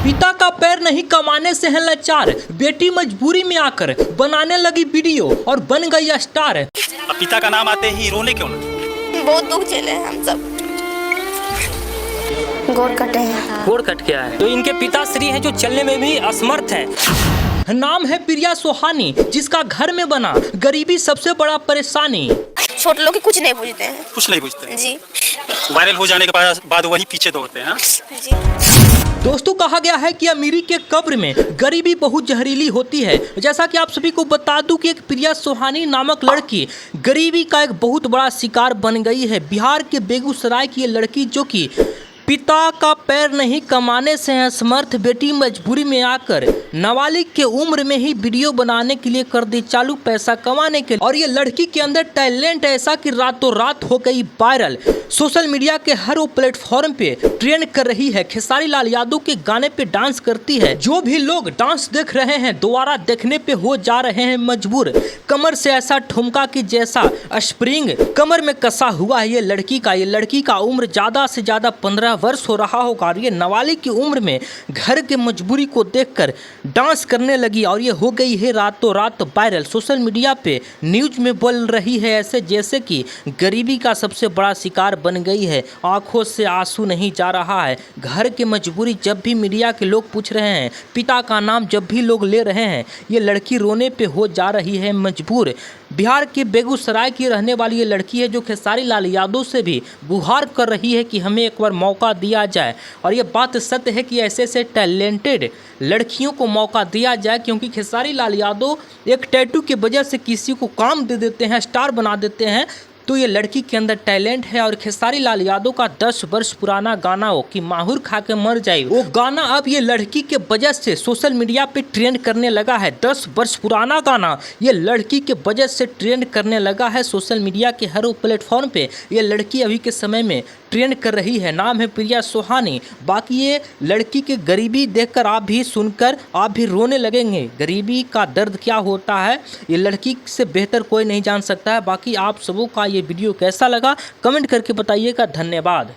पिता का पैर नहीं कमाने से है लाचार, बेटी मजबूरी में आकर बनाने लगी वीडियो और बन गई स्टार। अब पिता का नाम आते ही रोने क्यों लगे? बहुत दुख झेले हैं हम सब। गोड़ कटे हैं। गोड़ कट गया है। तो इनके पिताश्री हैं जो चलने में भी असमर्थ हैं। नाम है प्रिया सोहानी, जिसका घर में बना गरीबी सबसे बड़ा परेशानी। छोटे लोग कुछ नहीं पूछते हैं। कुछ नहीं पूछते हैं। जी वायरल हो जाने के बाद वही पीछे दौड़ते हैं। जी। दोस्तों, कहा गया है कि अमीरी के कब्र में गरीबी बहुत जहरीली होती है। जैसा कि आप सभी को बता दूं कि एक प्रिया सोहानी नामक लड़की गरीबी का एक बहुत बड़ा शिकार बन गई है। बिहार के बेगूसराय की ये लड़की, जो कि पिता का पैर नहीं कमाने से है असमर्थ, बेटी मजबूरी में आकर नाबालिग के उम्र में ही वीडियो बनाने के लिए कर दी चालू, पैसा कमाने के लिए। और ये लड़की के अंदर टैलेंट ऐसा कि रातों रात हो गई वायरल। सोशल मीडिया के हर वो प्लेटफॉर्म पे ट्रेंड कर रही है। खेसारी लाल यादव के गाने पे डांस करती है। जो भी लोग डांस देख रहे हैं दोबारा देखने पे हो जा रहे हैं मजबूर। कमर से ऐसा ठुमका की जैसा स्प्रिंग कमर में कसा हुआ है ये लड़की का। ये लड़की का उम्र ज्यादा से ज्यादा 15 वर्ष हो रहा होगा। ये नाबालिग की उम्र में घर के मजबूरी को देखकर डांस करने लगी और ये हो गई है रातों रात वायरल। सोशल मीडिया पे न्यूज में बोल रही है ऐसे जैसे कि गरीबी का सबसे बड़ा शिकार बन गई है। आंखों से आंसू नहीं जा रहा है। घर की मजबूरी जब भी मीडिया के लोग पूछ रहे हैं, पिता का नाम जब भी लोग ले रहे हैं, ये लड़की रोने पे हो जा रही है मजबूर। बिहार के बेगूसराय की रहने वाली ये लड़की है जो खेसारी लाल यादव से भी गुहार कर रही है कि हमें एक बार मौका दिया जाए। और ये बात सत्य है कि ऐसे से टैलेंटेड लड़कियों को मौका दिया जाए, क्योंकि खेसारी लाल यादव एक टैटू की वजह से किसी को काम दे देते हैं, स्टार बना देते हैं। तो ये लड़की के अंदर टैलेंट है। और खेसारी लाल यादव का 10 वर्ष पुराना गाना हो कि माहुर खा के मर जाए, वो गाना अब ये लड़की के वजह से सोशल मीडिया पे ट्रेंड करने लगा है। 10 वर्ष पुराना गाना ये लड़की के वजह से ट्रेंड करने लगा है सोशल मीडिया के हर प्लेटफॉर्म पे। ये लड़की अभी के समय में ट्रेंड कर रही है। नाम है प्रिया सोहानी। बाकी ये लड़की की गरीबी देखकर आप भी सुनकर आप भी रोने लगेंगे। गरीबी का दर्द क्या होता है ये लड़की से बेहतर कोई नहीं जान सकता है। बाकी आप सबों का ये वीडियो कैसा लगा कमेंट करके बताइएगा। धन्यवाद।